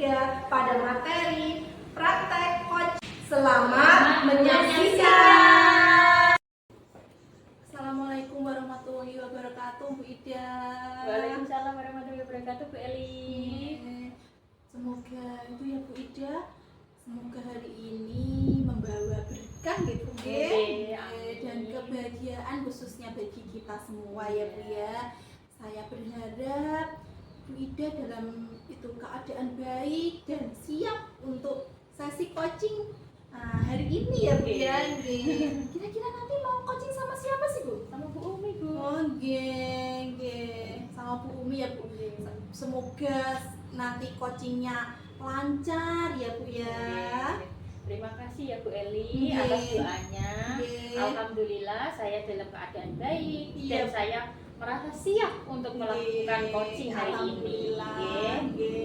ketiga pada materi praktek coaching. Selamat menyaksikan. Assalamualaikum warahmatullahi wabarakatuh, Bu Ida. Waalaikumsalam warahmatullahi wabarakatuh, Bu Eli. Semoga itu ya Bu Ida, semoga hari ini membawa berkah gitu dan kebahagiaan khususnya bagi kita semua ya Bu ya. Saya berharap Bu Ida dalam itu keadaan baik dan siap untuk sesi coaching hari ini ya Bu ya. Kira-kira nanti mau coaching sama siapa sih Bu? Sama Bu Umi, Bu. Oh sama Bu Umi ya Bu. Semoga nanti coachingnya lancar ya Bu ya. Terima kasih ya Bu Eli atas doanya. Alhamdulillah saya dalam keadaan baik dan saya merasa siap untuk melakukan coaching hari ini.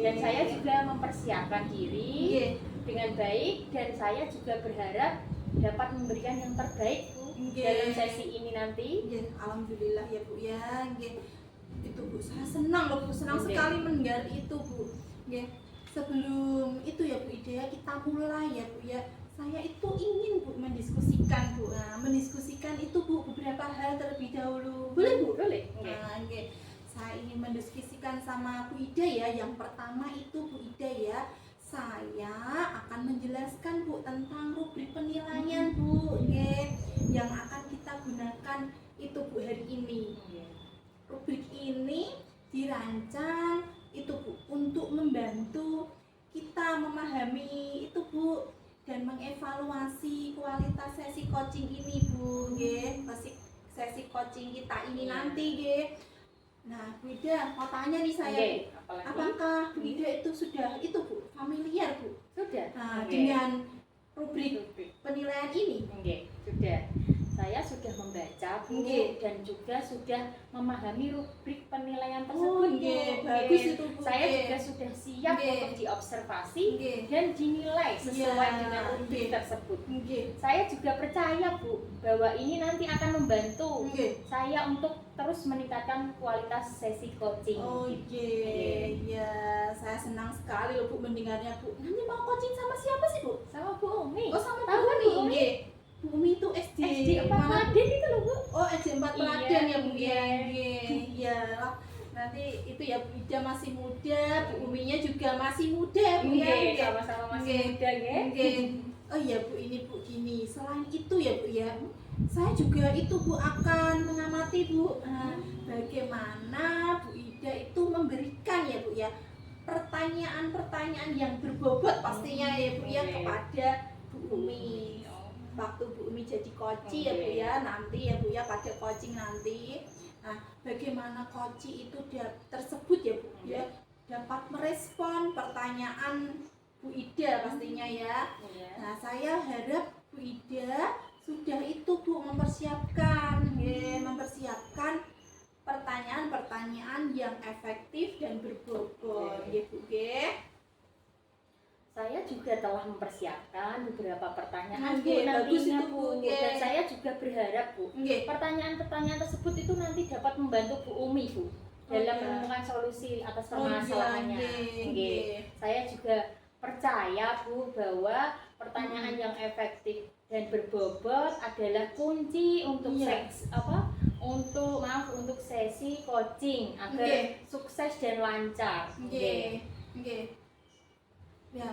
Dan saya juga mempersiapkan diri dengan baik dan saya juga berharap dapat memberikan yang terbaik Bu dalam sesi ini nanti. Alhamdulillah ya Bu ya. Itu Bu, saya senang loh Bu, senang sekali mendengar itu Bu. Sebelum itu ya Bu Ida, kita mulai ya Bu ya. Saya itu ingin Bu mendiskusikan Bu, mendiskusikan itu Bu beberapa hal terlebih dahulu. Boleh Bu? Boleh. Saya ingin mendiskusikan sama Bu Ida ya. Yang pertama itu Bu Ida ya, saya akan menjelaskan Bu tentang rubrik penilaian Bu, yang akan kita gunakan itu Bu hari ini. Rubrik ini dirancang itu Bu untuk membantu kita memahami itu Bu dan mengevaluasi kualitas sesi coaching ini Bu, sesi coaching kita ini nanti Nah, Bu Ida mau tanya nih saya, apakah Bu Ida itu sudah itu Bu familiar Bu? Sudah. Dengan rubrik penilaian ini? Sudah. Saya sudah membaca Bu dan juga sudah memahami rubrik penilaian tersebut Bu. Bagus itu Bu. Saya juga sudah siap untuk diobservasi dan dinilai sesuai dengan rubrik tersebut. Saya juga percaya Bu bahwa ini nanti akan membantu saya untuk terus meningkatkan kualitas sesi coaching. Ya, saya senang sekali loh Bu mendengarnya Bu. Nanti mau coaching sama siapa sih Bu? Sama Bu Umi. Oh, sama Bu Umi. Bu Umi itu SD 4 Peladen itu loh Bu. Oh, SD 4 Peladen ya Bu. Iya. Nanti itu ya Bu Ida masih muda, Bu Uminya juga masih muda Bu ya. Sama-sama masih muda Oh iya Bu, ini Bu gini. Selain itu ya Bu ya, saya juga itu Bu akan mengamati Bu bagaimana Bu Ida itu memberikan ya Bu ya pertanyaan-pertanyaan yang berbobot pastinya ya Bu ya kepada Bu Umi. Waktu Bu Umi jadi coaching ya Bu ya, nanti ya Bu ya pada coaching nanti. Nah, bagaimana coaching itu tersebut ya Bu ya dapat merespon pertanyaan Bu Ida pastinya ya. Nah, saya harap Bu Ida sudah itu Bu mempersiapkan pertanyaan-pertanyaan yang efektif dan berbobot ya Bu. Saya juga telah mempersiapkan beberapa pertanyaan Bu nantinya Bu. Dan saya juga berharap Bu pertanyaan-pertanyaan tersebut itu nanti dapat membantu Bu Umi Bu dalam menemukan solusi atas permasalahannya. Saya juga percaya Bu bahwa pertanyaan yang efektif dan berbobot adalah kunci untuk untuk sesi coaching agar sukses dan lancar. Ya,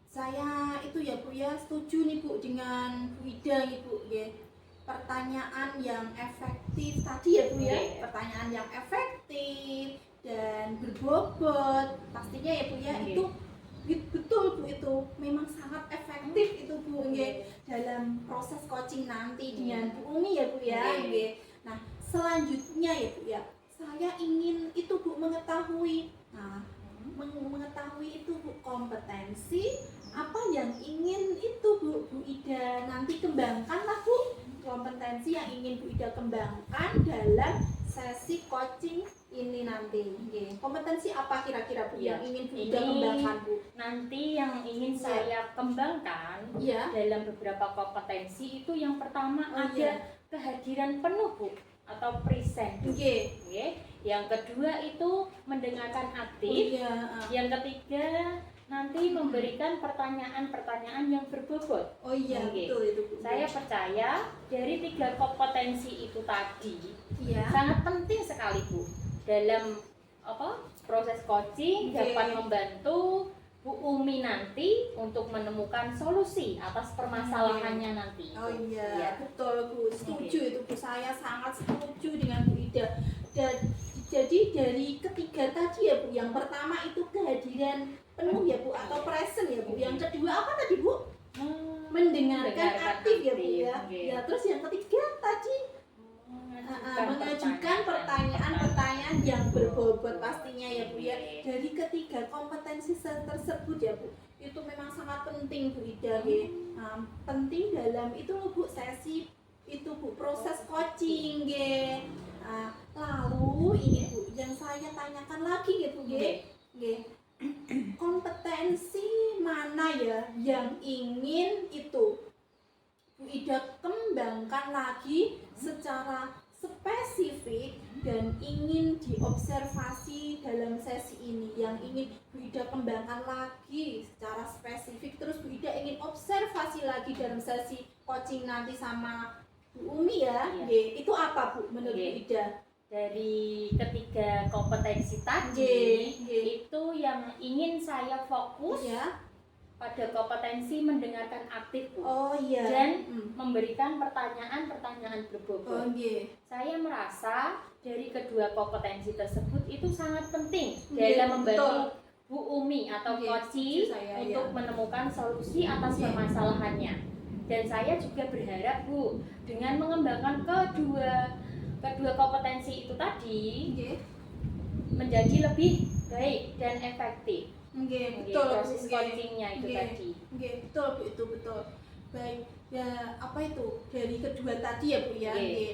saya itu ya Bu ya setuju nih Bu dengan Bu Ida nih Bu pertanyaan yang efektif tadi ya Bu ya, pertanyaan yang efektif dan berbobot pastinya ya Bu ya itu betul Bu, itu memang sangat efektif itu Bu dalam proses coaching nanti dengan Bu Umi ya Bu ya. Nah, selanjutnya ya Bu ya, saya ingin itu Bu mengetahui itu Bu kompetensi apa yang ingin itu Bu Ida nanti kembangkan lah Bu, kompetensi yang ingin Bu Ida kembangkan dalam sesi coaching ini nanti. Kompetensi apa kira-kira Bu yang ingin Bu Ida kembangkan Bu? Nanti yang ingin saya kembangkan dalam beberapa kompetensi itu yang pertama ada kehadiran penuh Bu atau present. Yang kedua itu mendengarkan Oh aktif. iya. Yang ketiga nanti memberikan pertanyaan-pertanyaan yang berbobot. Oh iya, Oke. betul itu Bu. Saya percaya dari 3 kompetensi itu tadi Iya. sangat penting sekali Bu dalam proses coaching, Oke. dapat membantu Bu Umi nanti untuk menemukan solusi atas permasalahannya nanti. Oh iya, Ya. betul Bu. Setuju itu Bu. Saya sangat setuju dengan Bu Ida. Jadi dari ketiga tadi ya Bu, yang pertama itu kehadiran penuh ya Bu atau present ya Bu. Yang kedua apa tadi Bu? Mendengarkan aktif ya Bu ya. Oke. Ya, terus yang ketiga tadi mengajukan pertanyaan-pertanyaan yang berbobot pastinya ya Bu ya. Dari ketiga kompetensi tersebut ya Bu, itu memang sangat penting Bu Ida ya. Penting dalam itu loh Bu, sesi itu Bu, proses coaching ya. Lalu ini Bu, yang saya tanyakan lagi ya Bu ya. Kompetensi mana ya yang ingin itu Bu Ida kembangkan lagi secara spesifik dan ingin diobservasi dalam sesi ini, yang ingin Bu Ida kembangkan lagi secara spesifik, terus Bu Ida ingin observasi lagi dalam sesi coaching nanti sama Bu Umi ya. Iya. Itu apa Bu menurut Bu Ida? Dari ketiga kompetensi tadi itu yang ingin saya fokus Ya. pada kompetensi mendengarkan aktif Bu. Oh iya. Dan memberikan pertanyaan-pertanyaan Oh berbobot. iya. Saya merasa dari kedua kompetensi tersebut itu sangat penting Iya, dalam membantu betul. Bu Umi atau Iya, Koci setuju saya, untuk ya. menemukan solusi atas Iya. permasalahannya. Dan saya juga berharap Bu, dengan mengembangkan kedua kompetensi itu tadi Iya. menjadi lebih baik dan efektif. Oke, betul Proses Bu. coachingnya itu Oke. tadi. Oke, betul Bu, itu betul. Baik, ya apa itu dari kedua tadi ya Bu ya. Oke. Oke.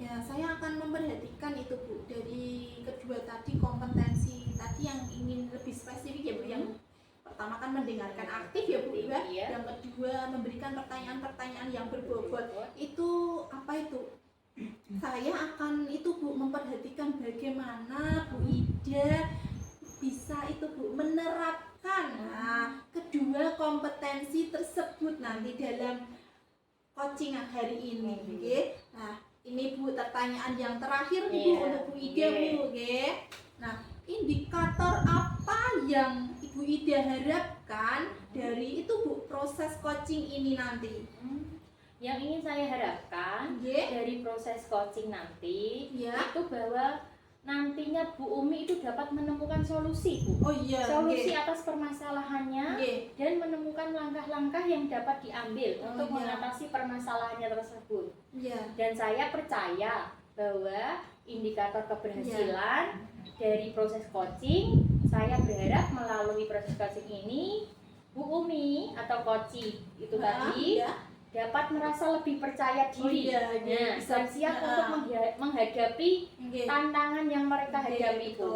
Ya, saya akan memperhatikan itu Bu dari kedua tadi kompetensi tadi yang ingin lebih spesifik ya Bu. Yang pertama kan mendengarkan aktif ya Bu ya. Iya. Yang kedua memberikan pertanyaan-pertanyaan yang berbobot. Itu apa itu? Saya akan itu Bu memperhatikan bagaimana Bu Ida bisa itu Bu menerapkan kedua kompetensi tersebut nanti dalam coaching hari ini. Oke. Nah, ini Bu pertanyaan yang terakhir nih Bu untuk Bu Ida Bu. Oke. Nah, indikator apa yang Ibu Ida harapkan dari itu Bu proses coaching ini nanti? Yang ingin saya harapkan dari proses coaching nanti Ya. itu bahwa nantinya Bu Umi itu dapat menemukan solusi Bu. Oh iya. Solusi atas permasalahannya dan menemukan langkah-langkah yang dapat diambil untuk mengatasi permasalahannya tersebut. Iya. Dan saya percaya bahwa indikator keberhasilan dari proses coaching, saya berharap melalui proses coaching ini Bu Umi atau coaching itu tadi dapat merasa lebih percaya diri, bisa siap untuk menghadapi tantangan yang mereka hadapi itu.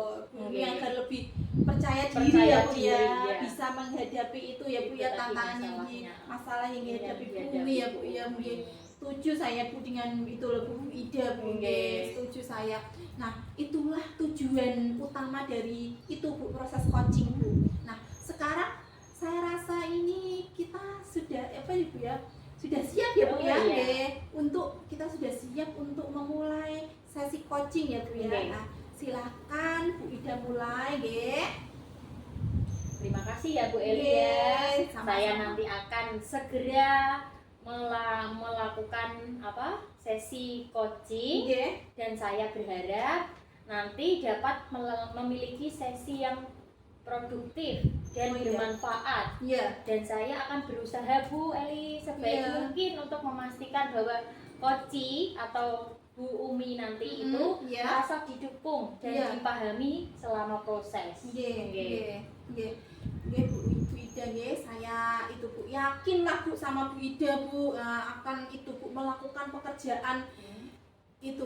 Agar lebih percaya diri ya Bu ya, bisa menghadapi itu ya Bu ya, tantangan yang masalah yang dihadapi Bu Umi ya Bu ya. Setuju saya Bu dengan itu loh Bu Ida Bu. Setuju saya. Nah, itulah tujuan utama dari itu Bu proses coaching Bu. Nah, sekarang saya rasa ini kita sudah apa ya Bu ya? Sudah siap ya Bu ya, untuk kita sudah siap untuk memulai sesi coaching ya Bu ya. Nah, silakan Bu Ida mulai, Terima kasih ya Bu Eli ya. Saya nanti akan segera melakukan sesi coaching dan saya berharap nanti dapat memiliki sesi yang produktif dan bermanfaat. Dan saya akan berusaha Bu Eli sebaik mungkin untuk memastikan bahwa coaching atau Bu Umi nanti itu merasa didukung dan dipahami selama proses. Bu Ida saya itu Bu yakinlah Bu sama Bu Ida Bu akan itu Bu melakukan pekerjaan itu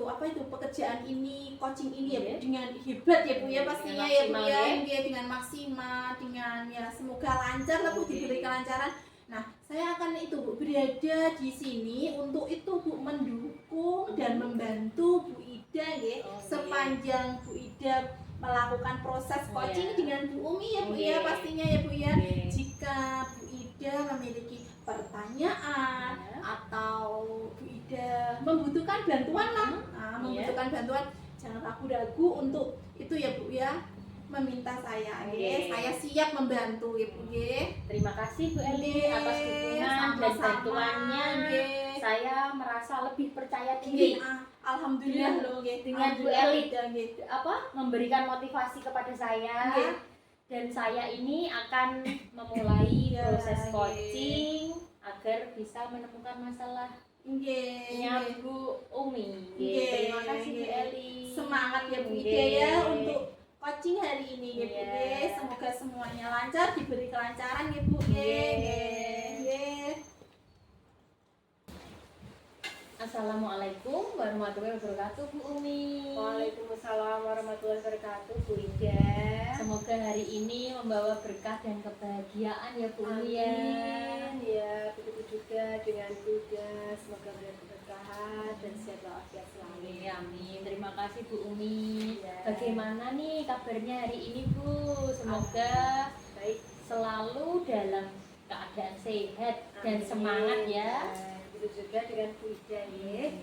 pekerjaan ini, coaching ini ya Bu dengan hebat ya Bu ya, pastinya ya Bu ya, dengan maksimal, dengan semoga lancar lah Bu, diberi kelancaran. Nah, Saya akan itu Bu berada di sini untuk itu Bu mendukung dan membantu Bu Ida nggih sepanjang Bu Ida melakukan proses coaching dengan Bu Umi ya Bu ya, pastinya ya Bu ya. Jika Bu Ida memiliki pertanyaan atau Bu Ida membutuhkan bantuan lah, membutuhkan bantuan, jangan ragu-ragu untuk itu ya Bu ya, meminta saya, saya siap membantu ya Bu. Terima kasih Bu Eli atas dukungan dan bantuannya. Saya merasa lebih percaya diri. Alhamdulillah loh dengan Bu Eli memberikan motivasi kepada saya. Dan saya ini akan memulai proses coaching agar bisa menemukan masalahnya Bu Umi. Terima kasih Bu Eli. Semangat ya Bu Ida ya untuk coaching hari ini ya Bu. Semoga semuanya lancar, diberi kelancaran ya Bu. Assalamualaikum warahmatullahi wabarakatuh Bu Umi. Waalaikumsalam warahmatullahi wabarakatuh Bu Ida. Semoga hari ini membawa berkah dan kebahagiaan ya Bu Umi ya. Ya, begitu juga dengan Bu Ida. Semoga berkah dan sehat walafiat selalu. Amin. Terima kasih Bu Umi. Bagaimana nih kabarnya hari ini Bu? Semoga baik, selalu dalam keadaan sehat dan semangat ya. Begitu juga dengan Bu Ida ya.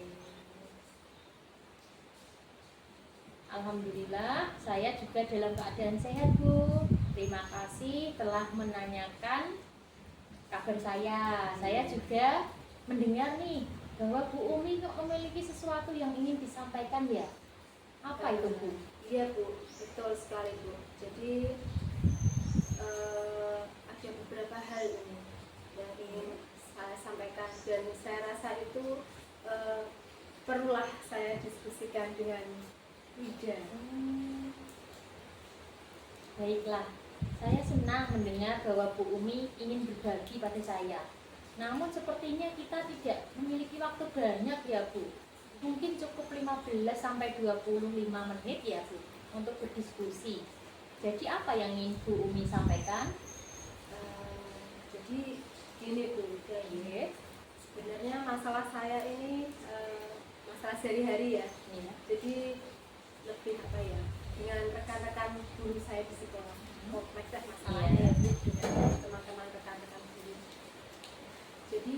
Alhamdulillah, saya juga dalam keadaan sehat Bu. Terima kasih telah menanyakan kabar saya. Saya juga mendengar nih bahwa Bu Umi kok memiliki sesuatu yang ingin disampaikan ya. Apa itu Bu? Iya Bu, betul sekali Bu. Jadi ada beberapa hal ini yang ingin saya sampaikan dan saya rasa itu perlulah saya diskusikan dengan Ida. Baiklah, saya senang mendengar bahwa Bu Umi ingin berbagi pada saya. Namun sepertinya kita tidak memiliki waktu banyak ya Bu. Mungkin cukup 15 sampai 25 menit ya Bu untuk berdiskusi. Jadi apa yang ingin Bu Umi sampaikan? Jadi gini Bu, sebenarnya masalah saya ini masalah sehari-hari ya. Jadi lebih apa ya, dengan rekan-rekan guru saya di sekolah, kompleks masalahnya dengan teman-teman rekan-rekan guru. Jadi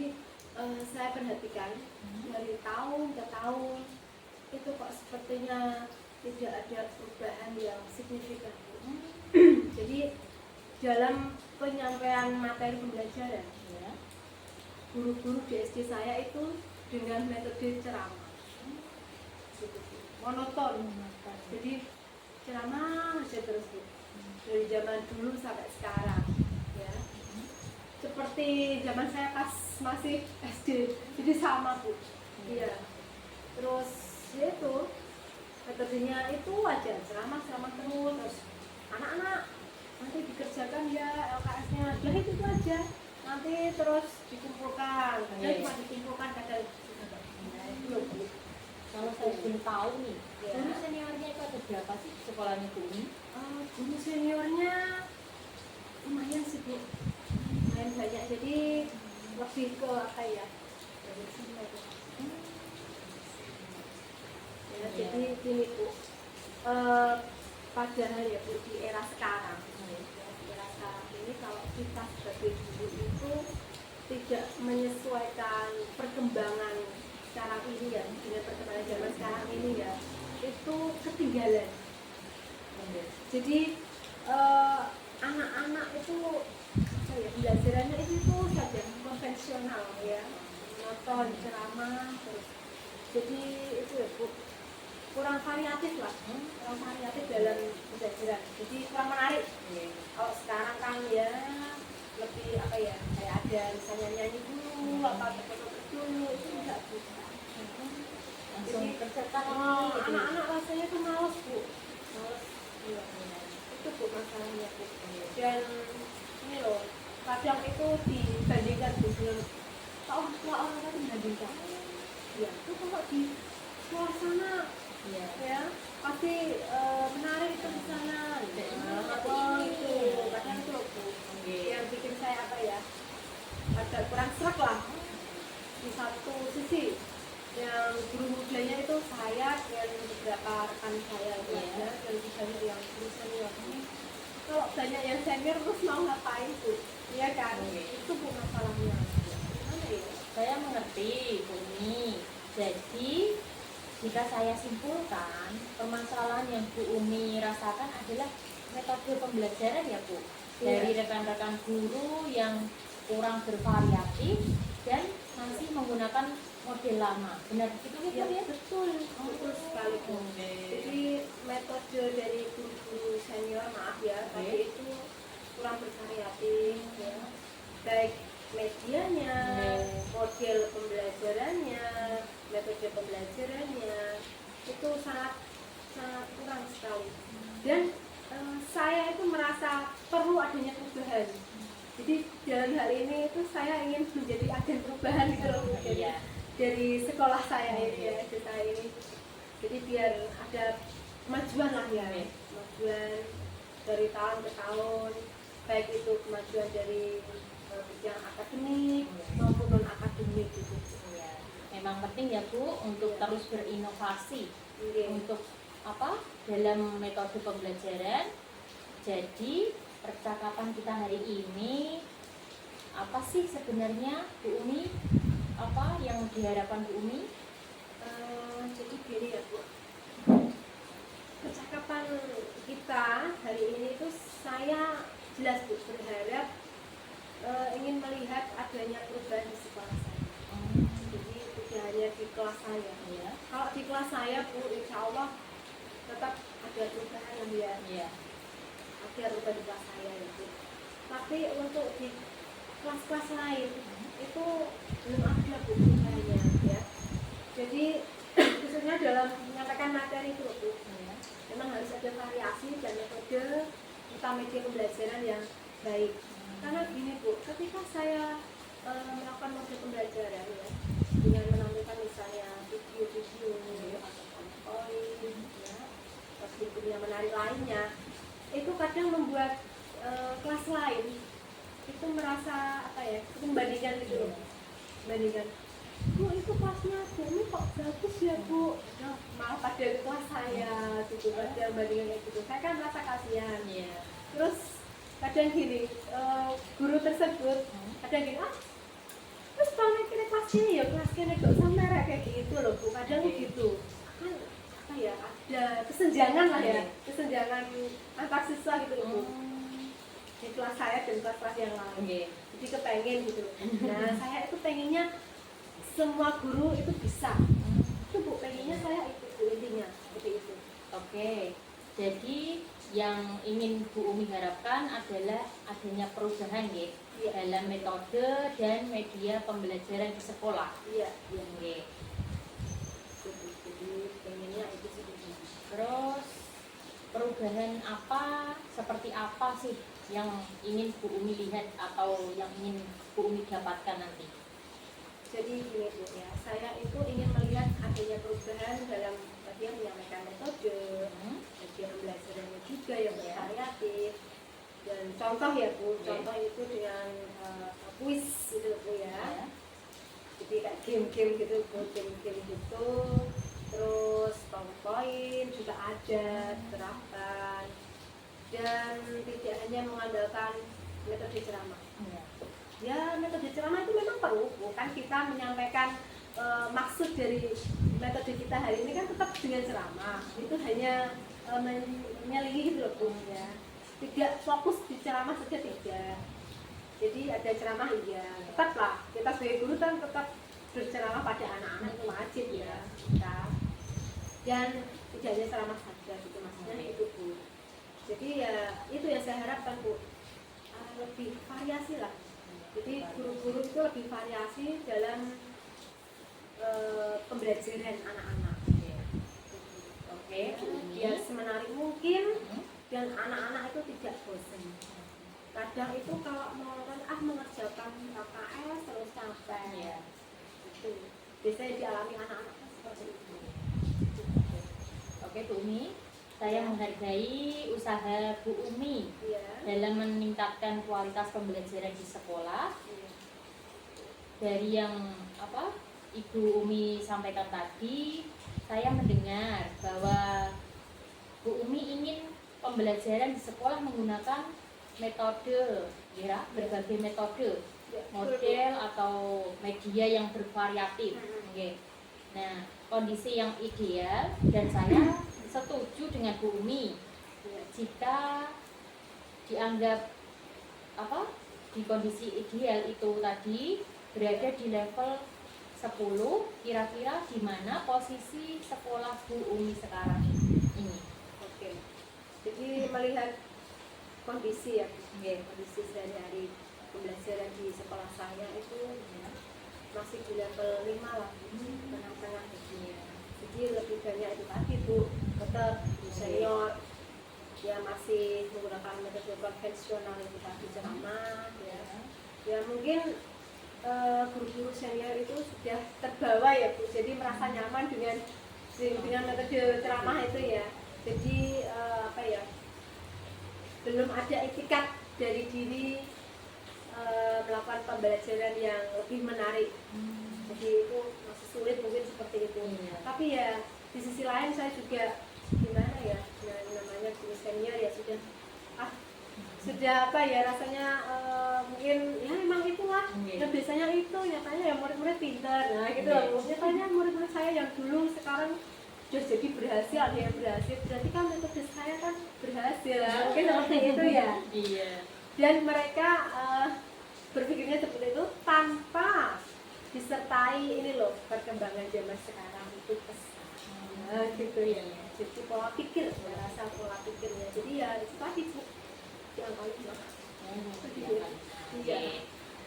saya perhatikan dari tahun ke tahun itu kok sepertinya tidak ada perubahan yang signifikan. Jadi dalam penyampaian materi pembelajaran ya, guru-guru di SD saya itu dengan metode ceramah monoton, jadi ceramah aja terus Bu, dari zaman dulu sampai sekarang ya, seperti zaman saya pas masih SD, jadi sama Bu. Iya, terus ya itu metodenya itu aja ceramah terus anak-anak nanti dikerjakan ya LKS-nya, jadi itu aja, nanti terus dikumpulkan, cuma dikumpulkan kadang itu loh Bu. Kalau saya belum tahu nih, guru seniornya itu ada berapa sih sekolahnya Bu Umi? Guru seniornya lumayan sih Bu, lumayan banyak, jadi lebih ke apa ya, jadi gini Bu, padahal ya Bu di era sekarang, ini kalau kita sebagai guru itu tidak menyesuaikan perkembangan sekarang ini ya, dengan perkembangan zaman sekarang ini ya, itu ketinggalan. Jadi anak-anak itu apa ya, belajarannya itu saja konvensional ya, nonton ceramah terus. Jadi itu ya Bu, kurang variatif lah, kurang variatif dalam pembelajaran. Jadi kurang menarik. Kalau sekarang kan ya lebih apa ya, kayak ada misalnya nyanyi dulu, apa foto dulu, itu enggak Bu. Langsung kerjakan anak-anak rasanya tuh males Bu, males. Itu Bu masalahnya Bu. Dan ini loh, kadang itu dibandingkan Bu dengan orang itu dibandingkan. Ya itu kalau di suasana ya pasti menarik itu di sana. Atau itu kadang itu loh Bu, yang bikin saya apa ya, agak kurang banyak yang senior terus mau ngapain tuh, iya kan? Itu bu masalahnya. Gimana ya? Saya mengerti, Bu Umi. Jadi, jika saya simpulkan, permasalahan yang Bu Umi rasakan adalah metode pembelajaran ya Bu. Dari rekan-rekan guru yang kurang bervariatif dan masih menggunakan model lama. Benar begitu Ya, ya? betul, betul sekali bu. Jadi metode dari guru-guru senior, maaf ya, tadi itu kurang bervariatif ya. Baik medianya, model pembelajarannya, metode pembelajarannya itu sangat sangat kurang sekali. Dan saya itu merasa perlu adanya perubahan. Jadi dalam hal ini itu saya ingin menjadi agen perubahan gitu loh. Iya. Dari sekolah saya ini ya, saya ini. Jadi biar ada kemajuan lah ya, kemajuan dari tahun ke tahun, baik itu kemajuan dari bidang akademik maupun non akademik gitu. Iya. Memang penting ya Bu untuk terus berinovasi untuk apa dalam metode pembelajaran. Jadi percakapan kita hari ini apa sih sebenarnya Bu Umi? Apa yang diharapkan Bu Umi? Jadi gini ya Bu, percakapan kita hari ini itu saya jelas Bu berharap ingin melihat adanya perubahan di sekolah saya. Jadi tidak hanya di kelas saya ya. Kalau di kelas saya Bu, insya Allah tetap ada perubahan yang Iya. ada perubahan di kelas saya ya Bu. Tapi untuk di kelas-kelas lain itu belum ada Bu perubahannya ya. Jadi khususnya dalam menyampaikan materi itu Bu, memang harus ada variasi dan metode serta media pembelajaran yang baik. Karena gini Bu, ketika saya melakukan model pembelajaran ya, dengan menampilkan misalnya video-video atau PowerPoint ya, terus video yang menarik lainnya, itu kadang membuat kelas lain itu merasa apa ya, membandingkan gitu loh, membandingkan. Bu, itu kelasnya Bu ini kok bagus ya Bu, malah pada kelas saya gitu, pada bandingan gitu. Saya kan merasa kasihan. Terus kadang gini, guru tersebut kadang gini, terus kalau kira kelas ini ya kelas ini gak usah merah kayak gitu loh Bu, kadang gitu kan apa ya, ada kesenjangan lah ya, kesenjangan antar siswa gitu loh Bu, di kelas saya dan kelas-kelas yang lain. Jadi kepengen gitu. Nah saya itu pengennya semua guru itu bisa. Itu Bu, pengennya saya itu Bu, intinya seperti itu. Oke. Jadi yang ingin Bu Umi harapkan adalah adanya perubahan ya, dalam metode dan media pembelajaran di sekolah. Iya. Oke. Jadi pengennya itu sih. Terus perubahan apa, seperti apa sih yang ingin Bu Umi lihat atau yang ingin Bu Umi dapatkan nanti? Jadi gini Bu ya, saya itu ingin melihat adanya perubahan dalam bagian menyampaikan metode, bagian pembelajarannya juga yang bervariatif. Dan contoh ya Bu, contoh itu dengan kuis gitu Bu ya. Jadi kayak game-game gitu Bu, game-game gitu. Terus PowerPoint juga ada terapkan. Dan tidak hanya mengandalkan metode ceramah. Ya metode ceramah itu memang perlu, bukan kita menyampaikan maksud dari metode kita hari ini kan tetap dengan ceramah. Itu hanya menyelingi gitu loh Bu ya. Tidak fokus di ceramah saja, tidak. Jadi ada ceramah iya, tetaplah kita sebagai guru kan tetap berceramah pada anak-anak itu wajib ya kita. Dan tidak hanya ceramah saja gitu maksudnya itu Bu. Jadi ya itu yang saya harapkan Bu, lebih variasi lah. Jadi guru-guru itu lebih variasi dalam pembelajaran anak-anak. Oke, Biar semenarik mungkin dan anak-anak itu tidak bosan. Kadang itu kalau mau mengerjakan KKS terus capek. Itu biasanya dialami anak-anak seperti itu. Oke Bu Umi, saya menghargai usaha Bu Umi dalam meningkatkan kualitas pembelajaran di sekolah. Dari yang Ibu Umi sampaikan tadi, saya mendengar bahwa Bu Umi ingin pembelajaran di sekolah menggunakan metode ya, berbagai metode Ya, model atau media yang bervariatif. Oke. Nah, kondisi yang ideal dan saya setuju dengan Bu Umi jika dianggap apa di kondisi ideal itu tadi berada di level 10, kira-kira di mana posisi sekolah Bu Umi sekarang ini. Oke. Jadi melihat kondisi ya, kondisi sehari-hari pembelajaran di sekolah saya itu masih di level 5 lah, tengah-tengah ya. Jadi lebih banyak itu tadi Bu, tetap senior ya masih menggunakan metode konvensional itu tadi ceramah ya mungkin guru-guru senior itu sudah terbawa ya Bu, jadi merasa nyaman dengan metode ceramah itu ya. Jadi apa ya, belum ada etikat dari diri melakukan pembelajaran yang lebih menarik. Jadi itu masih sulit mungkin seperti itu. Tapi ya di sisi lain saya juga gimana ya, yang namanya guru senior ya sudah apa ya rasanya mungkin ya memang itulah. Ya biasanya itu nyatanya ya murid-murid pintar. Nah gitu loh. Nyatanya murid-murid saya yang dulu sekarang sudah jadi berhasil, ada yang berhasil. Berarti kan metode saya kan berhasil. Mungkin seperti itu ya. Iya. Dan mereka berpikirnya seperti itu tanpa disertai ini loh perkembangan zaman sekarang itu pesat. Gitu ya. Jadi pola pikir, saya rasa pola pikirnya. Jadi ya itu tadi Bu, yang paling Oke.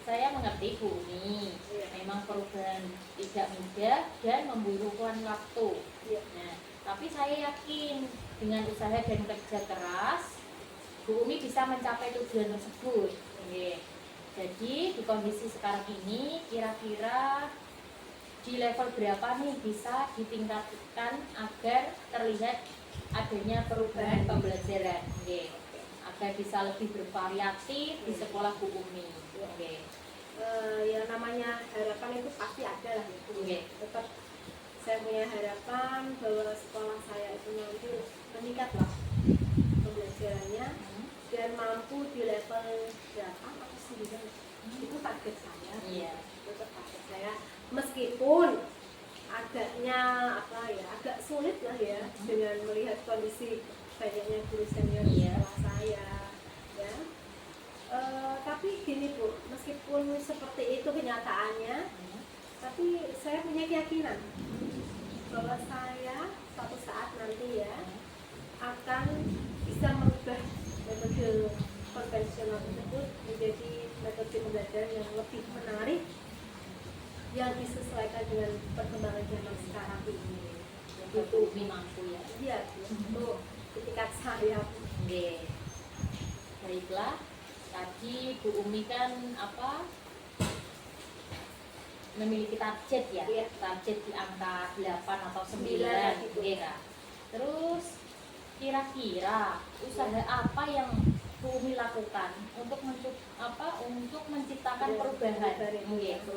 Saya mengerti Bu Umi. Memang perubahan tidak mudah dan membutuhkan waktu. Nah, tapi saya yakin dengan usaha dan kerja keras Bu Umi bisa mencapai tujuan tersebut. Jadi di kondisi sekarang ini kira-kira di level berapa nih bisa ditingkatkan agar terlihat adanya perubahan pembelajaran, agar bisa lebih bervariatif di sekolah Bu Umi. Ya namanya harapan itu pasti ada lah ya. Tetap saya punya harapan bahwa sekolah saya itu nanti meningkat lah pembelajarannya dan mampu di level 8 atau 9. Itu target saya. Itu target saya. Meskipun agaknya agak sulit lah ya dengan melihat kondisi banyaknya guru senior di sekolah saya ya. Tapi gini Bu, meskipun seperti itu kenyataannya, tapi saya punya keyakinan bahwa saya suatu saat nanti ya akan bisa merubah metode konvensional tersebut menjadi metode pembelajaran yang lebih menarik, yang disesuaikan dengan perkembangan zaman sekarang ini. Itu Umi mampu ya. Iya, itu ketika saya. Baiklah, tadi Bu Umi kan memiliki target ya, target di angka 8 atau 9 gitu ya. Terus kira-kira usaha apa yang Bu Umi lakukan untuk untuk menciptakan perubahan itu,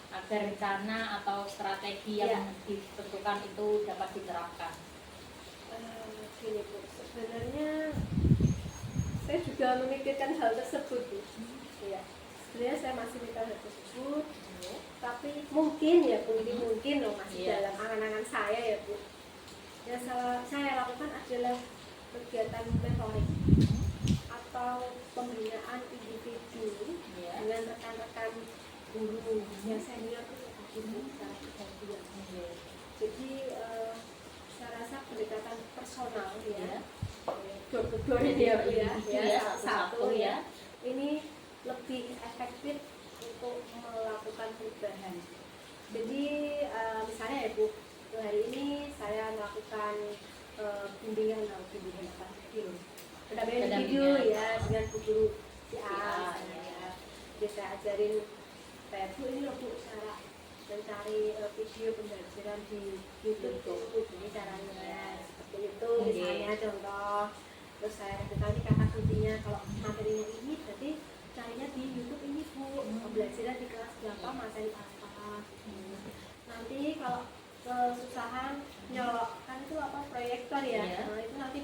agar rencana atau strategi yang ditentukan itu dapat diterapkan? Gini Bu, sebenarnya saya juga memikirkan hal tersebut Bu. Ya, sebenarnya saya masih mikir hal tersebut, tapi mungkin ya Bu, ini mungkin loh masih dalam angan-angan saya ya Bu. Yang saya lakukan adalah kegiatan mentoring atau pembinaan individu dengan rekan-rekan guru yang senior itu secara pribadi. Jadi saya rasa pendekatan personal ya, door-to-door ya, satu ya, ini lebih efektif untuk melakukan perubahan. Jadi misalnya ya Bu, hari ini saya melakukan bimbingan pendampingan video ya dengan Bu Guru si A ya. Jadi saya ajarin kayak Bu, ini loh Bu cara mencari video pembelajaran di YouTube. Ini caranya seperti itu misalnya contoh. Terus saya kasih tahu ini kata kuncinya, kalau materinya ini berarti carinya di YouTube ini Bu, pembelajaran di kelas berapa materi apa. Nanti kalau kesusahan nyolokkan itu proyektor ya, nah, itu nanti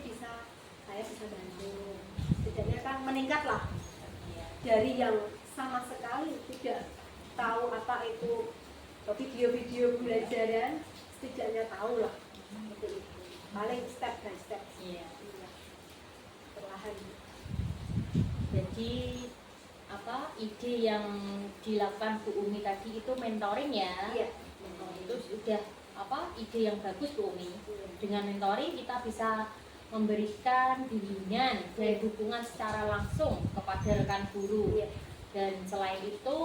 saya bisa bantu. Setidaknya meningkat lah Iya. dari yang sama sekali tidak tahu apa itu video-video pembelajaran, setidaknya tahu lah seperti itu. Paling step by step. Iya. Iya. Perlahan. Jadi apa ide yang dilakukan Bu Umi tadi itu mentoring ya? Iya. Itu sudah apa ide yang bagus Bu Umi. Iya. Dengan mentoring kita bisa memberikan bimbingan dan dukungan secara langsung kepada rekan guru. Iya. Dan selain itu,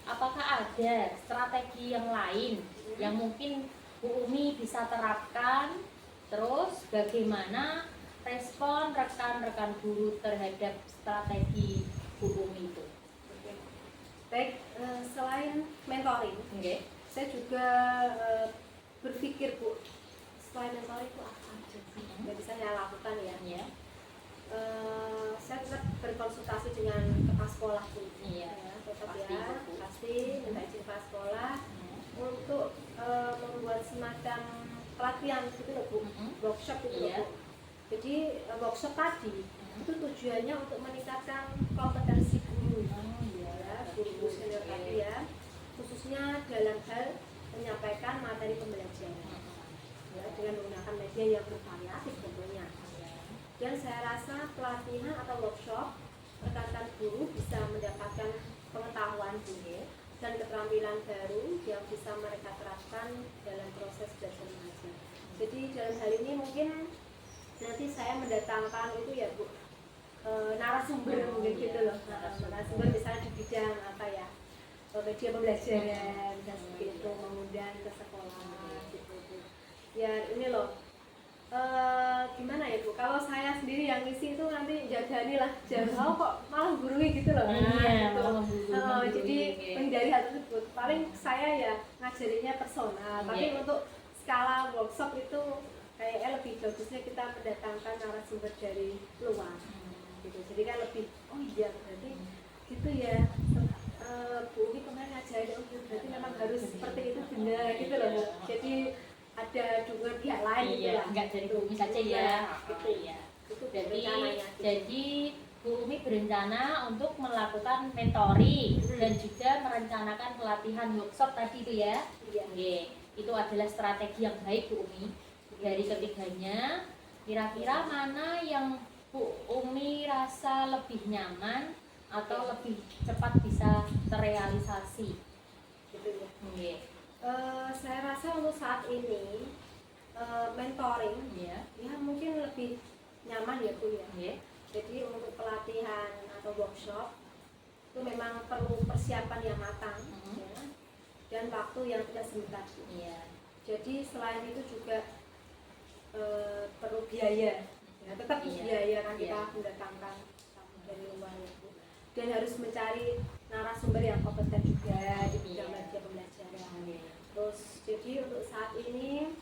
apakah ada strategi yang lain yang mungkin Bu Umi bisa terapkan? Terus bagaimana respon rekan-rekan guru terhadap strategi Bu Umi itu? Oke. Baik, selain mentoring, Oke. saya juga berpikir Bu, selain mentoring itu apa aja sih yang bisa saya lakukan ya? Iya. Saya tetap berkonsultasi dengan kepala sekolah Bu. Iya. Ya, tetap Pasti, ya, Bu. pasti minta izin kepala sekolah untuk membuat semacam pelatihan gitu loh Bu, workshop gitu loh Iya. Bu. Jadi workshop tadi itu tujuannya untuk meningkatkan kompetensi guru. Ya, guru senior tadi ya, khususnya dalam hal menyampaikan materi pembelajaran ya, dengan menggunakan media yang bervariatif tentunya. Dan saya rasa pelatihan atau workshop rekan-rekan guru bisa mendapatkan pengetahuan dan keterampilan baru yang bisa mereka terapkan dalam proses belajar mengajar. Jadi dalam hal ini mungkin nanti saya mendatangkan itu ya Bu, narasumber mungkin gitu loh, narasumber misalnya di bidang apa ya, media pembelajaran dan seperti itu, mengundang ke sekolah gitu Bu. Ya ini loh, gimana ya Bu, kalau saya sendiri yang ngisi itu nanti jagani lah, jangan kok malah gurui gitu loh. Iya, gitu. malah gurui. Jadi menghindari hal tersebut. Paling saya ya ngajarinya personal, tapi Iya. untuk skala workshop itu kayaknya lebih bagusnya kita mendatangkan narasumber dari luar gitu. Jadi kan lebih, oh iya berarti gitu ya, Bu Umi kemarin ngajarin, oh berarti memang harus seperti itu benar gitu loh Bu. Jadi ada dukungan pihak lain gitu Iya, lah. enggak dari Bu Umi saja ya. Gitu. Iya. Itu Jadi rencananya, gitu. jadi Bu Umi berencana untuk melakukan mentoring dan juga merencanakan pelatihan workshop tadi itu ya. Iya. Oke, itu adalah strategi yang baik Bu Umi. Dari ketiganya, kira-kira mana yang Bu Umi rasa lebih nyaman atau lebih cepat bisa terrealisasi? Gitu ya. Oke. Saya rasa untuk saat ini mentoring Iya. ya mungkin lebih nyaman ya Bu ya. Oke. Jadi untuk pelatihan atau workshop itu memang perlu persiapan yang matang ya, dan waktu yang tidak sebentar. Iya. Jadi selain itu juga perlu biaya, ya, tetap Iya. biaya kan kita Iya. mendatangkan dari luar ya Bu. Dan harus mencari narasumber yang kompeten juga di bidang Iya. media pembelajaran. Oke. Terus jadi untuk saat ini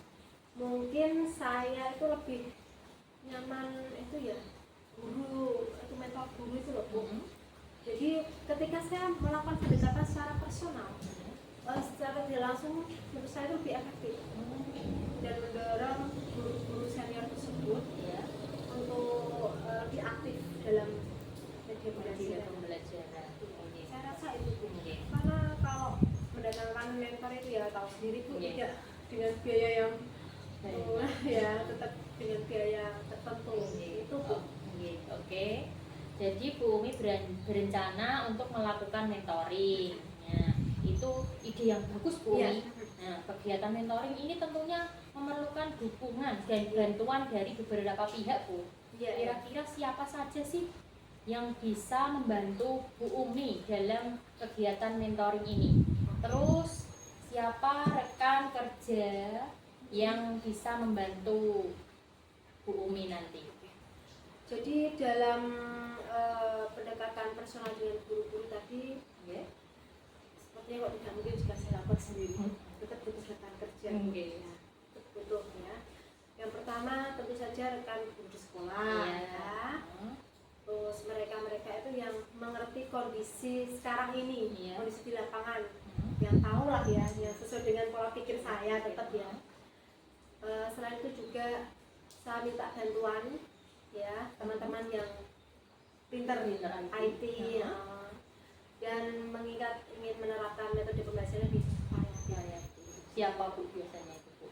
mungkin saya itu lebih nyaman itu ya guru, itu mentor guru itu loh Bu. Jadi ketika saya melakukan pendekatan secara personal, secara tidak langsung menurut saya itu lebih efektif dan mendorong guru-guru senior tersebut Iya. untuk lebih aktif dalam media Media pembelajaran. pembelajaran. Oke. Saya rasa itu Bu. Oke. Karena kalau mendatangkan mentor itu ya tahu sendiri Bu, Iya. tidak dengan biaya yang Baik. ya tetap dengan biaya tertentu itu Bu. Oke. Jadi Bu Umi berencana untuk melakukan mentoring. Nah, itu ide yang bagus Bu Iya. Umi. Nah, kegiatan mentoring ini tentunya memerlukan dukungan dan bantuan dari beberapa pihak Bu. Iya. Kira-kira siapa saja sih yang bisa membantu Bu Umi dalam kegiatan mentoring ini? Terus siapa rekan kerja yang bisa membantu Bu Umi nanti? Jadi dalam pendekatan personal dengan guru-guru tadi, Ya. sepertinya kok tidak mungkin juga saya lakukan sendiri. Tetap butuh rekan kerja. Oke. Ya, tetap butuh ya. Yang pertama tentu saja rekan guru di sekolah. Iya. Ya. Terus mereka-mereka itu yang mengerti kondisi sekarang ini, Iya. kondisi di lapangan, yang tahu lah ya, yang sesuai dengan pola pikir saya tetap ya. Selain itu juga saya minta bantuan ya teman-teman yang pinter Pinter IT IT. dan mengingat ingin menerapkan metode pembelajaran lebih variatif. Siapa Bu biasanya itu Bu?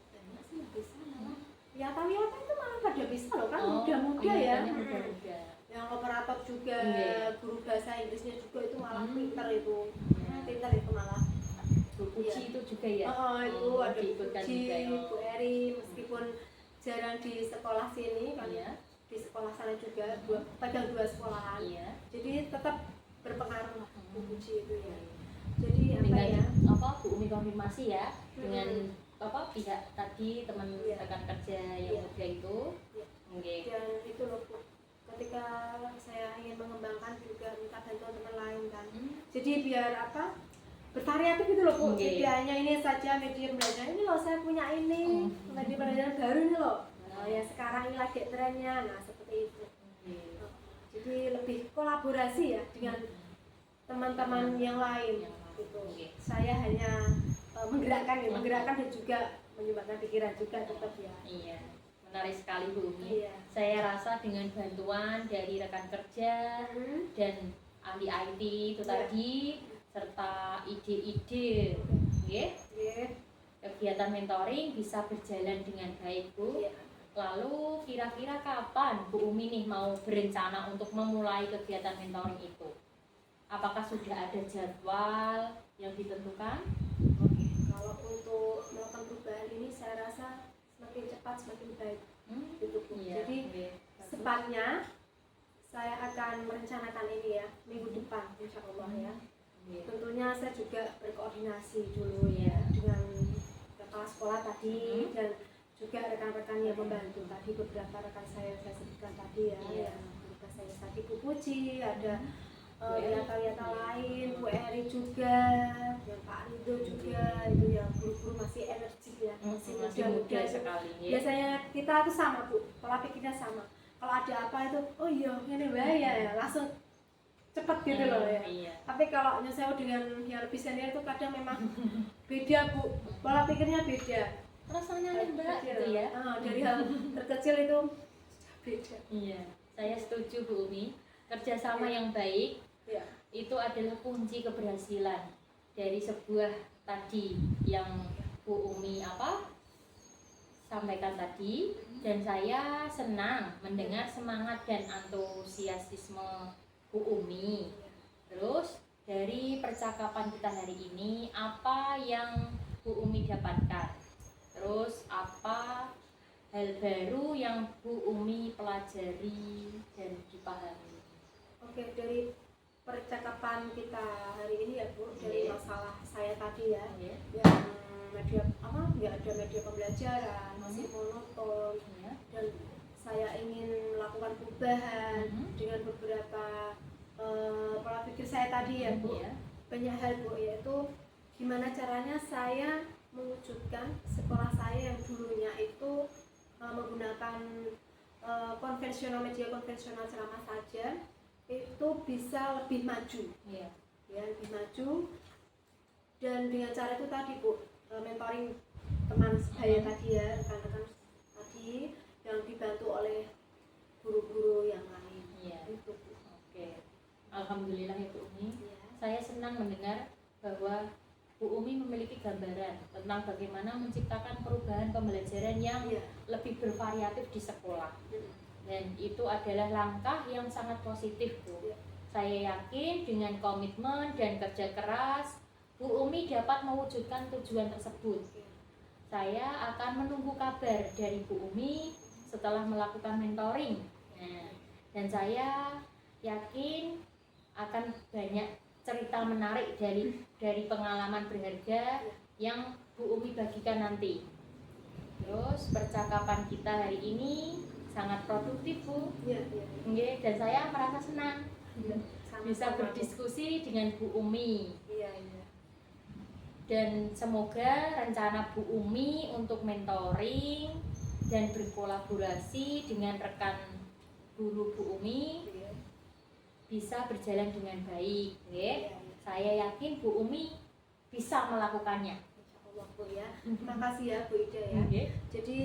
Banyak sih yang bisa malah. Ya Tamiota itu malah pada bisa loh kan, Oh, muda-muda ya. anggatannya muda-muda. Yang operator juga, Iya. guru bahasa Inggrisnya juga itu malah pinter itu. Iya. Pinter itu malah. Bu Puji Iya. itu juga ya? Itu Oh, ada Bu diikutkan Puji, juga, oh. Bu Eri, meskipun jarang di sekolah sini kan. Iya. Di sekolah sana juga pegang 2 sekolahan. Iya. Jadi tetap berpengaruh lah Bu Hmm. Puji itu ya. Jadi apa Dengan ya? Bu Umi konfirmasi ya dengan pihak tadi teman Iya. rekan kerja yang Iya. muda itu. Iya. Oke. Dan itu loh Bu, ketika saya ingin mengembangkan juga minta bantuan teman lain kan. Jadi biar apa? Bervariatif gitu loh Bu. Oke. Tidak hanya ini saja media belajar. Ini loh saya punya ini media belajar baru ini loh. Ya sekarang ini lagi trennya. Nah seperti itu. Jadi lebih kolaborasi ya dengan teman-teman yang lain. Gitu. Oke. Saya hanya menggerakkan dan juga menyumbangkan pikiran juga tetap ya. Iya. Menarik sekali Bu Umi. Iya. Saya rasa dengan bantuan dari rekan kerja dan ahli IT itu Iya. tadi serta ide-ide, ya, Iya. kegiatan mentoring bisa berjalan dengan baik Bu. Iya. Lalu kira-kira kapan Bu Umi nih mau berencana untuk memulai kegiatan mentoring itu? Apakah sudah ada jadwal yang ditentukan? Oke, kalau untuk melakukan perubahan ini saya rasa semakin cepat semakin baik gitu Bu. Iya. Jadi Oke. secepatnya saya akan merencanakan ini ya minggu depan insya Allah ya. Iya. Tentunya saya juga berkoordinasi dulu ya dengan kepala sekolah tadi dan juga rekan-rekan yang membantu tadi, beberapa rekan saya sebutkan tadi ya, Iya. yang tugas saya tadi Bu Puji, ada liata-liata lain, Bu Eri juga, dan Pak Rido juga, itu yang guru-guru masih energik ya, Masih muda muda sekali ya. Biasanya kita tuh sama Bu, pola pikirnya sama. Kalau ada apa itu, oh iya ini bahaya ya, langsung cepet gitu loh ya. Iya. Tapi kalau nyesel dengan yang lebih senior itu kadang memang beda Bu, pola pikirnya beda. Rasanya nih Mbak gitu ya. Dari hal terkecil itu beda. Iya. Saya setuju Bu Umi. Kerjasama yang baik Ya. itu adalah kunci keberhasilan dari sebuah tadi yang Bu Umi sampaikan tadi, dan saya senang mendengar semangat dan antusiasme Bu Umi. Terus dari percakapan kita hari ini, apa yang Bu Umi dapatkan? Terus apa hal baru yang Bu Umi pelajari dan dipahami? Oke, dari percakapan kita hari ini ya Bu, dari Iya. masalah saya tadi ya, Iya. yang media nggak ada media pembelajaran, masih monoton, Iya. dan saya ingin melakukan perubahan Mhm. dengan beberapa pola pikir saya tadi ya Bu. Iya. Banyak hal Bu, yaitu gimana caranya saya mewujudkan sekolah saya yang dulunya itu menggunakan media konvensional ceramah saja, itu bisa lebih maju Iya. ya, lebih maju. Dan dengan cara itu tadi Bu, mentoring teman saya tadi ya, rekan-rekan tadi yang dibantu oleh guru-guru yang lain. Iya. Itu Bu. Oke. Alhamdulillah ya Bu Umi. Ya. Saya senang mendengar bahwa Bu Umi memiliki gambaran tentang bagaimana menciptakan perubahan pembelajaran yang Iya. lebih bervariatif di sekolah. Dan itu adalah langkah yang sangat positif Bu. Iya. Saya yakin dengan komitmen dan kerja keras, Bu Umi dapat mewujudkan tujuan tersebut. Saya akan menunggu kabar dari Bu Umi setelah melakukan mentoring. Nah, dan saya yakin akan banyak cerita menarik dari pengalaman berharga yang Bu Umi bagikan nanti. Terus percakapan kita hari ini sangat produktif Bu. Iya, iya. Oke, dan saya merasa senang Iya. bisa Sama-sama, Bu. berdiskusi dengan Bu Umi. Iya, iya. Dan semoga rencana Bu Umi untuk mentoring dan berkolaborasi dengan rekan guru Bu Umi Iya. bisa berjalan dengan baik. Ya. Iya, iya. Saya yakin Bu Umi bisa melakukannya. Insyaallah Bu ya. Terima kasih ya Bu Ida ya. Oke. Jadi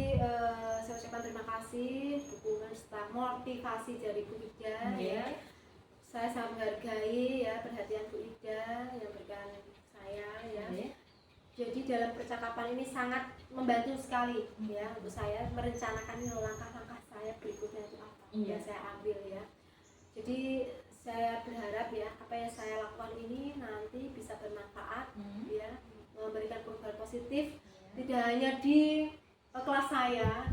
saya ucapkan terima kasih dukungan serta motivasi dari Bu Ida Nggih. ya. Saya sangat menghargai ya perhatian Bu Ida yang berikan saya ya. Nggih. Jadi dalam percakapan ini sangat membantu sekali ya untuk saya merencanakan ini langkah-langkah saya berikutnya itu apa Iya. yang saya ambil ya. Jadi saya berharap ya apa yang saya lakukan ini nanti bisa bermanfaat ya, memberikan perubahan positif tidak hanya di kelas saya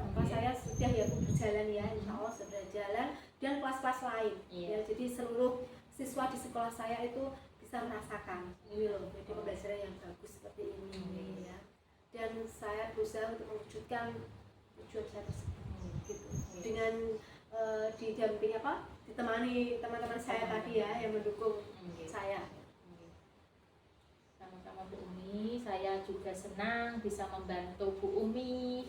sudah ya Bu berjalan ya, insya Allah sudah berjalan, dan kelas-kelas lain ya, jadi seluruh siswa di sekolah saya itu bisa merasakan ini loh, jadi pembelajaran yang bagus seperti ini ya, dan saya berusaha untuk mewujudkan tujuan saya tersebut gitu, dengan didampingi ditemani teman-teman saya tadi ya yang mendukung saya. Sama-sama Bu Umi, saya juga senang bisa membantu Bu Umi.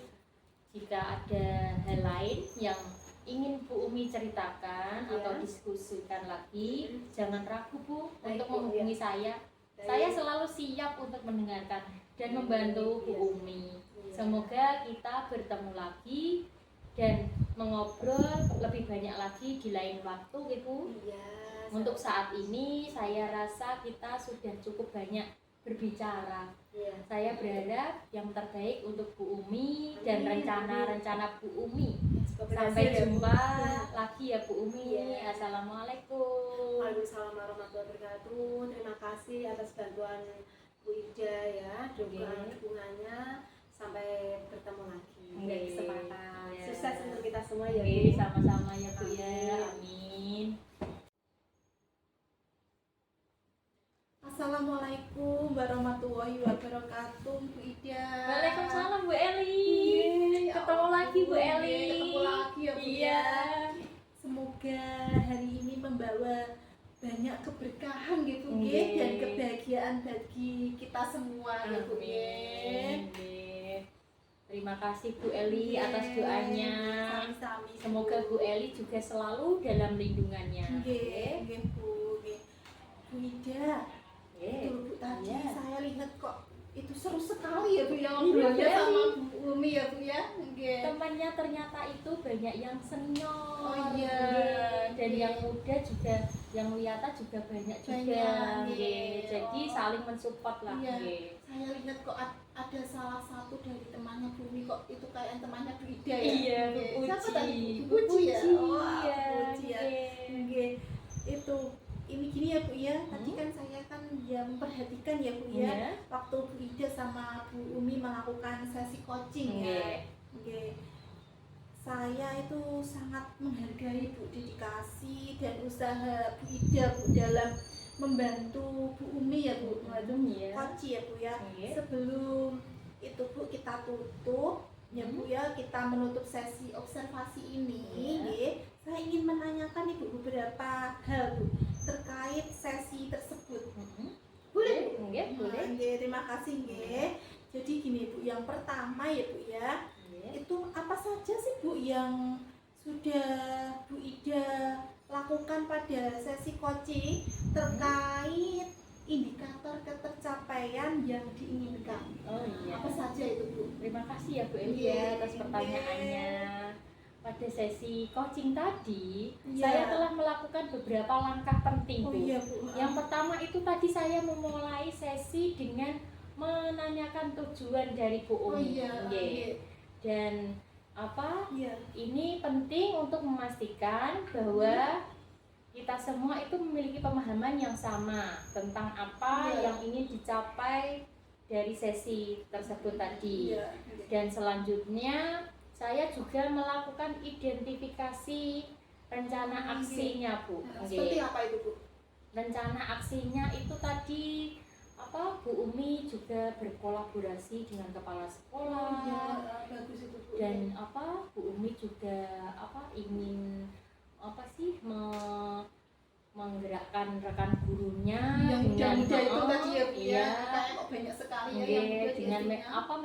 Jika ada hal lain yang ingin Bu Umi ceritakan atau diskusikan lagi, jangan ragu Bu untuk menghubungi saya. Saya selalu siap untuk mendengarkan dan membantu Bu Umi. Semoga kita bertemu lagi dan mengobrol lebih banyak lagi di lain waktu gitu. Untuk saat ini saya rasa kita sudah cukup banyak berbicara. Saya berharap yang terbaik untuk Bu Umi dan rencana-rencana Bu Umi. Sampai jumpa lagi ya Bu Umi. Assalamualaikum. Waalaikumsalam warahmatullahi wabarakatuh. Terima kasih atas bantuan Bu Ida ya, dukungannya. Sampai bertemu lagi di kesempatan. Sukses untuk kita semua ya Bu. Sama-sama ya Bu ya. Amin. Assalamualaikum warahmatullahi wabarakatuh, Bu Ida. Waalaikumsalam Bu Eli. Ketemu lagi Bu Eli. Ketemu lagi ya Bu. Iya. Semoga hari ini membawa banyak keberkahan gitu dan kebahagiaan bagi kita semua ya Bu. Terima kasih Bu Eli atas doanya. Sami-sami. Semoga Bu Eli juga selalu dalam lindungannya. Nggih, Bu. Bu Ida. Itu Bu tadi saya lihat kok itu seru sekali ya Bu yang ngobrolnya sama Bu Umi ya Bu ya. Temannya ternyata itu banyak yang senior. Oh iya. Dan yang muda juga, yang Wiyata juga banyak juga. Jadi saling mensupport lah. Saya lihat kok ada salah satu dari temannya Bu Umi kok itu kayak temannya Bu Ida ya. Iya, Bu Siapa tadi? Bu Puji ya. Puji. Oh, Puji ya. Itu ini gini ya Bu ya. Tadi kan saya kan ya memperhatikan ya Bu ya. Waktu Bu Ida sama Bu Umi melakukan sesi coaching ya. Saya itu sangat menghargai Bu dedikasi dan usaha Bu Ida Bu dalam membantu Bu Umi ya Bu, coach ya Bu ya. Sebelum itu Bu kita tutup ya Bu ya, kita menutup sesi observasi ini, saya ingin menanyakan Ibu beberapa hal Bu terkait sesi tersebut. Boleh Bu? Boleh. Terima kasih nggih. Jadi gini Bu, yang pertama ya Bu ya, itu apa saja sih Bu yang sudah Bu Ida lakukan pada sesi coaching terkait indikator ketercapaian yang diinginkan? Apa saja itu Bu? Terima kasih ya Bu Eli atas pertanyaannya. Pada sesi coaching tadi, saya telah melakukan beberapa langkah penting Bu. Yang pertama itu tadi saya memulai sesi dengan menanyakan tujuan dari Bu Umi. Dan ini penting untuk memastikan bahwa kita semua itu memiliki pemahaman yang sama tentang apa yang ingin dicapai dari sesi tersebut tadi. Dan selanjutnya saya juga melakukan identifikasi rencana aksinya Bu. Seperti apa itu Bu? Rencana aksinya itu tadi Bu Umi juga berkolaborasi dengan kepala sekolah. Bagus itu Bu. Dan Bu Umi juga ingin menggerakkan rekan gurunya yang dengan muda itu tadi ya Bu ya. Kayak kok banyak sekali ya yang muda dengan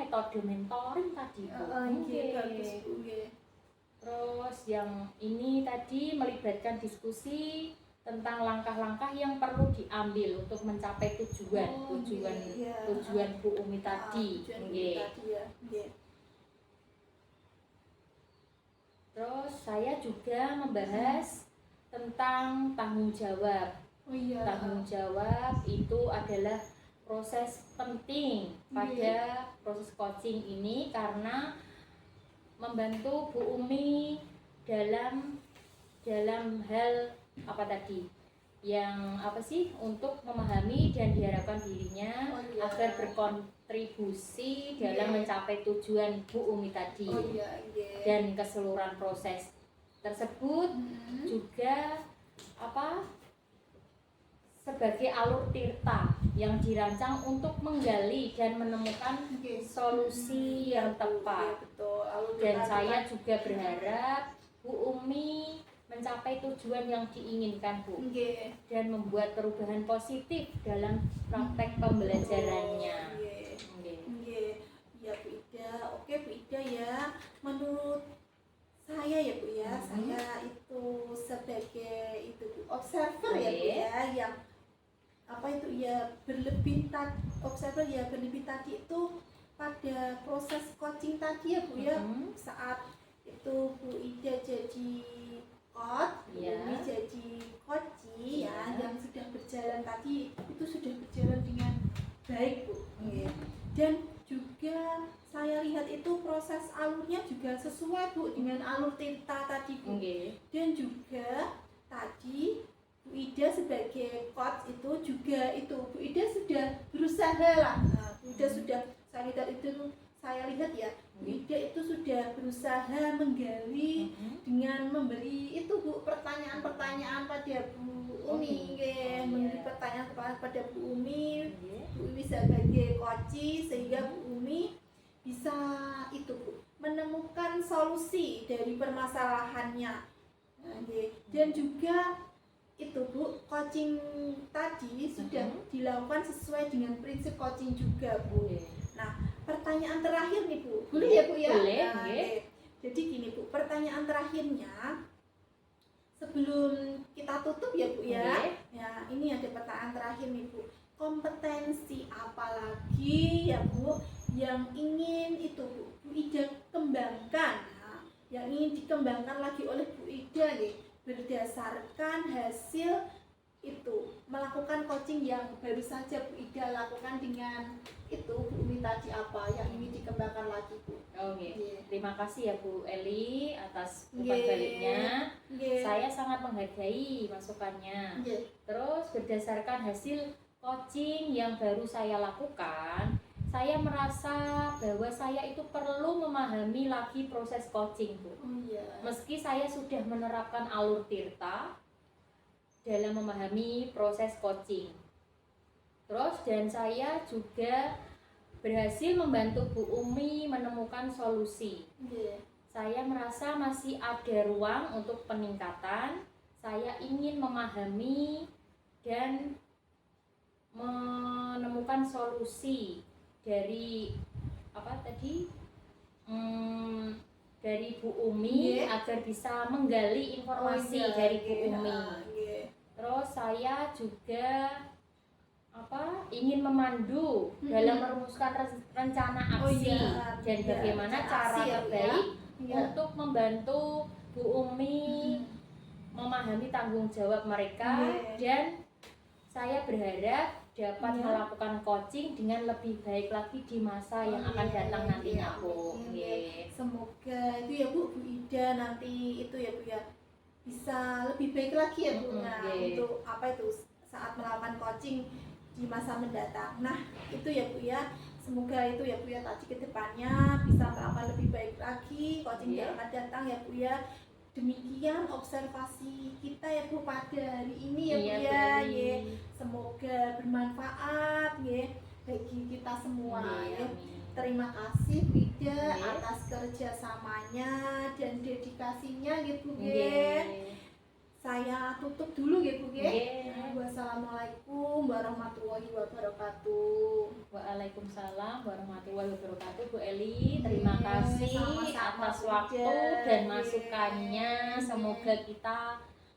metode mentoring tadi Bu. Bagus Bu. Terus yang ini tadi melibatkan diskusi tentang langkah-langkah yang perlu diambil untuk mencapai tujuan Bu Umi tadi. Terus saya juga membahas tentang tanggung jawab. Oh iya. Tanggung jawab itu adalah proses penting pada proses coaching ini karena membantu Bu Umi dalam hal apa tadi? Yang apa sih, untuk memahami dan diharapkan dirinya agar berkontribusi dalam mencapai tujuan Bu Umi tadi. Dan keseluruhan proses tersebut juga apa? Sebagai alur tirta yang dirancang untuk menggali dan menemukan solusi yang tepat. Dan saya juga berharap Bu Umi mencapai tujuan yang diinginkan, Bu, dan membuat perubahan positif dalam praktek pembelajarannya. Ya Bu Ida, oke Bu Ida ya. Menurut saya ya Bu ya, saya itu sebagai itu Bu, observer ya Bu ya, yang apa itu ya observer ya berlebih tadi itu pada proses coaching tadi ya Bu ya, saat itu Bu Ida jadi coach, Bu jadi coaching ya, yang sudah berjalan tadi itu sudah berjalan dengan baik Bu. Dan juga saya lihat itu proses alurnya juga sesuai Bu dengan alur tirta tadi Bu. Dan juga tadi Bu Ida sebagai coach itu juga itu Bu Ida sudah berusaha lah. Bu Ida sudah, saya lihat ya, Bu Ida itu sudah berusaha menggali dengan memberi itu Bu pertanyaan-pertanyaan pada Bu Umi, memberi pertanyaan pada Bu Umi. Bu Umi sebagai coach sehingga Bu Umi bisa itu Bu menemukan solusi dari permasalahannya. Dan juga itu Bu, coaching tadi sudah dilakukan sesuai dengan prinsip coaching juga Bu. Nah, pertanyaan terakhir nih Bu, boleh ya Bu ya? Boleh. Jadi gini Bu, pertanyaan terakhirnya sebelum kita tutup ya Bu ya. Ya, ini ada pertanyaan terakhir nih Bu. Kompetensi apa lagi ya Bu yang ingin itu Bu Ida kembangkan? Nah, yang ingin dikembangkan lagi oleh Bu Ida nih, berdasarkan hasil itu melakukan coaching yang baru saja Bu Ida lakukan dengan itu Bu Umi tadi, apa yang ingin dikembangkan lagi Bu? Terima kasih ya Bu Eli atas umpan baliknya. Saya sangat menghargai masukannya. Terus berdasarkan hasil coaching yang baru saya lakukan, saya merasa bahwa saya itu perlu memahami lagi proses coaching Bu. Meski saya sudah menerapkan alur tirta dalam memahami proses coaching. Terus dan saya juga berhasil membantu Bu Umi menemukan solusi. Saya merasa masih ada ruang untuk peningkatan. Saya ingin memahami dan menemukan solusi dari apa tadi dari Bu Umi agar bisa menggali informasi dari Bu Umi. Terus saya juga ingin memandu dalam merumuskan rencana aksi dan bagaimana cara terbaik untuk membantu Bu Umi memahami tanggung jawab mereka, dan saya berharap dapat melakukan coaching dengan lebih baik lagi di masa yang akan datang nantinya Bu. Semoga itu ya Bu Ida nanti itu ya Bu ya bisa lebih baik lagi ya Bu. Nah, untuk apa itu saat melakukan coaching di masa mendatang. Nah, itu ya Bu ya. Semoga itu ya Bu ya tadi ke depannya bisa melakukan lebih baik lagi coaching yang akan datang ya Bu ya. Demikian observasi kita ya Bu pada hari ini ya Bu ya. Semoga bermanfaat bagi kita semua ya. Terima kasih Bu Ida atas kerjasamanya dan dedikasinya Bu. Saya tutup dulu Bu. Wassalamualaikum warahmatullahi wabarakatuh. Waalaikumsalam warahmatullahi wabarakatuh Bu Eli. Terima kasih sama-sama, atas Bu waktu Ida. dan masukannya. Semoga kita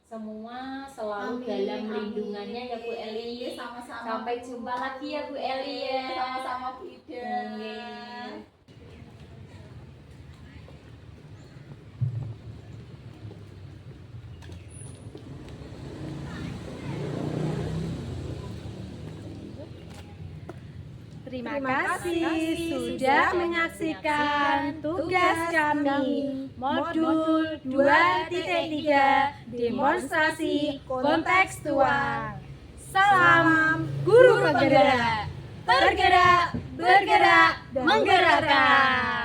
semua selalu dalam lindungannya ya Bu Eli. Sama-sama. Sampai jumpa lagi ya Bu Eli ya. Sama-sama Bu Ida. Terima kasih sudah menyaksikan tugas kami modul 2.3 demonstrasi kontekstual. Salam guru penggerak, tergerak, bergerak, menggerakkan.